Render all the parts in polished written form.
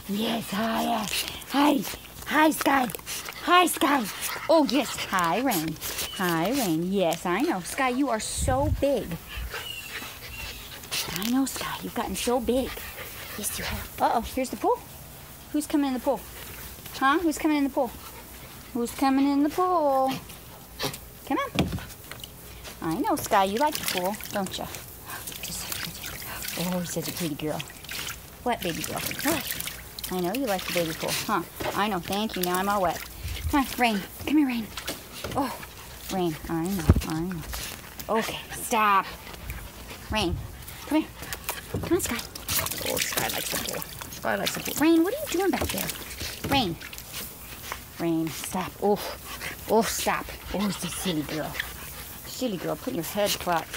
Yes, hi. Hi. Hi, Sky. Hi, Sky. Oh, yes. Hi, Rain. Hi, Rain. Yes, I know. Sky, you are so big. I know, Sky. You've gotten so big. Yes, you have. Uh-oh, here's the pool. Who's coming in the pool? Huh? Who's coming in the pool? Who's coming in the pool? Come on. I know, Sky. You like the pool, don't you? Oh, such a pretty girl. What, baby girl? What? I know you like the baby pool, huh? I know. Thank you. Now I'm all wet. Come on, Rain. Come here, Rain. Oh, Rain. I know. Okay, stop. Rain, come here. Come on, Sky. Oh, Sky likes the pool. Sky likes the pool. Rain, what are you doing back there? Rain. Rain, stop. Oh, stop. Oh, it's a silly girl. Silly girl, put your head flat.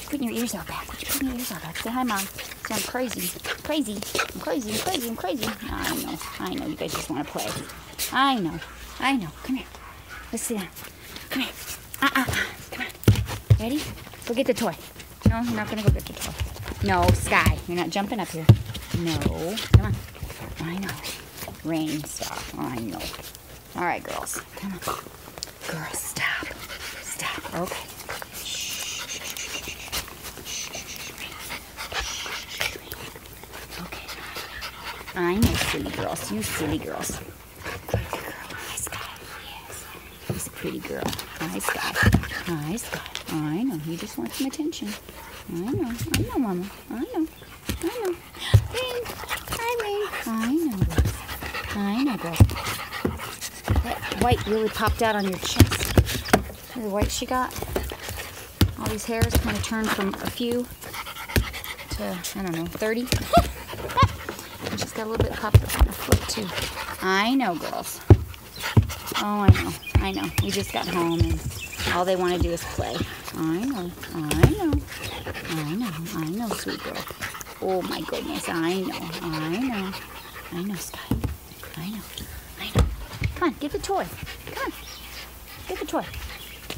Putting your ears out back. What you putting your ears out back? Say hi, Mom. Say I'm crazy. Crazy. I'm crazy. I'm crazy. I'm crazy. I know. You guys just want to play. I know. Come here. Let's sit down. Come here. Come on. Ready? Go get the toy. No, you're not going to go get the toy. No, Sky. You're not jumping up here. No. Come on. I know. Rain, stop. I know. All right, girls. Come on. Girls, stop. Stop. Okay. I know, silly girls. You silly girls. Good girl. Hi, Sky. Yes. She's a pretty girl. Hi, Sky. Hi, Sky. I know. You just want some attention. I know, Mama. I know. Rain. Hi, Rain. I know, girl. That white really popped out on your chest. See the white she got? All these hairs kind of turned from a few to, 30. She's got a little bit popped up on her foot, too. I know, girls. Oh, I know. We just got home, and all they want to do is play. I know, sweet girl. Oh, my goodness. I know, Sky. I know. Come on, get the toy. Come on. Get the toy.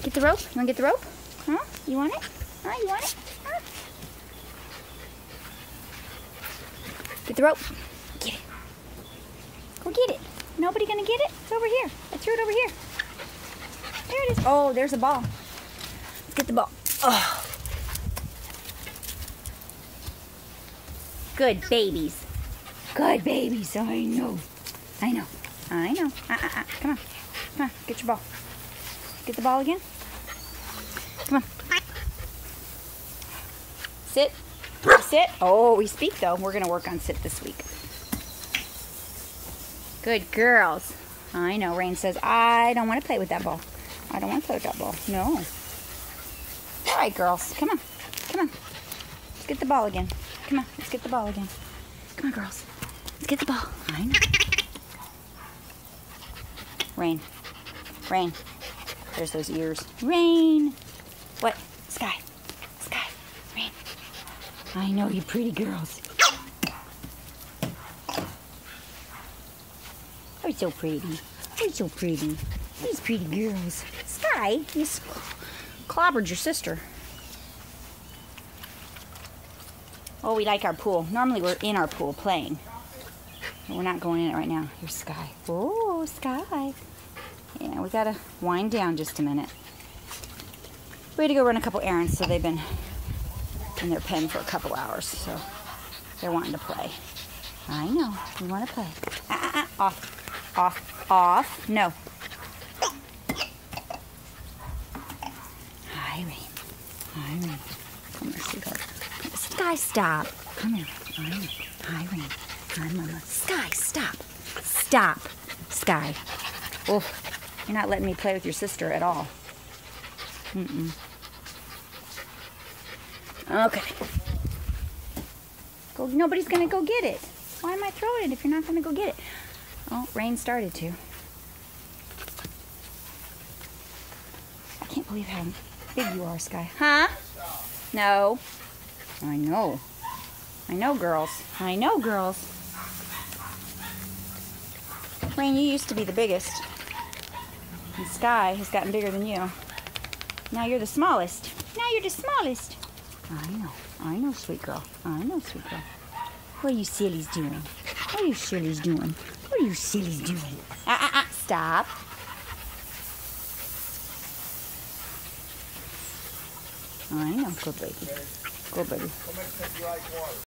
Get the rope. You want to get the rope? Huh? You want it? Huh? You want it? Huh? Get the rope. Get it. Go get it. Nobody gonna get it? It's over here. I threw it over here. There it is. Oh, there's a ball. Let's get the ball. Oh. Good babies. Good babies. I know. Come on. Get your ball. Get the ball again. Come on. Sit. Sit. Oh, we speak though. We're going to work on sit this week. Good girls. I know. Rain says, I don't want to play with that ball. I don't want to play with that ball. No. All right, girls. Come on. Let's get the ball again. Come on. Let's get the ball again. Come on, girls. Let's get the ball. I know. Rain. There's those ears. Rain. What? Sky. Rain. I know, you pretty girls. You're so pretty. These pretty girls. Sky, you clobbered your sister. Oh, we like our pool. Normally we're in our pool playing. But we're not going in it right now. Here's Sky. Oh, Sky. Yeah, we gotta wind down just a minute. We had to go run a couple errands, so they've been in their pen for a couple hours, so they're wanting to play. I know. We want to play. Off. No. Hi, Rain. Come here, sweetheart. Sky, stop. Come here. I know. Hi, Rain. Hi, Mama. Sky, stop. Sky. Oh, you're not letting me play with your sister at all. Okay. Nobody's going to go get it. Why am I throwing it if you're not going to go get it? Oh, Rain started to. I can't believe how big you are, Sky. Huh? No. I know, girls. Rain, you used to be the biggest. And Sky has gotten bigger than you. Now you're the smallest. I know, sweet girl. What are you sillies doing? What are you sillies doing? What are you sillies doing? Stop. I know. Good baby. Good baby.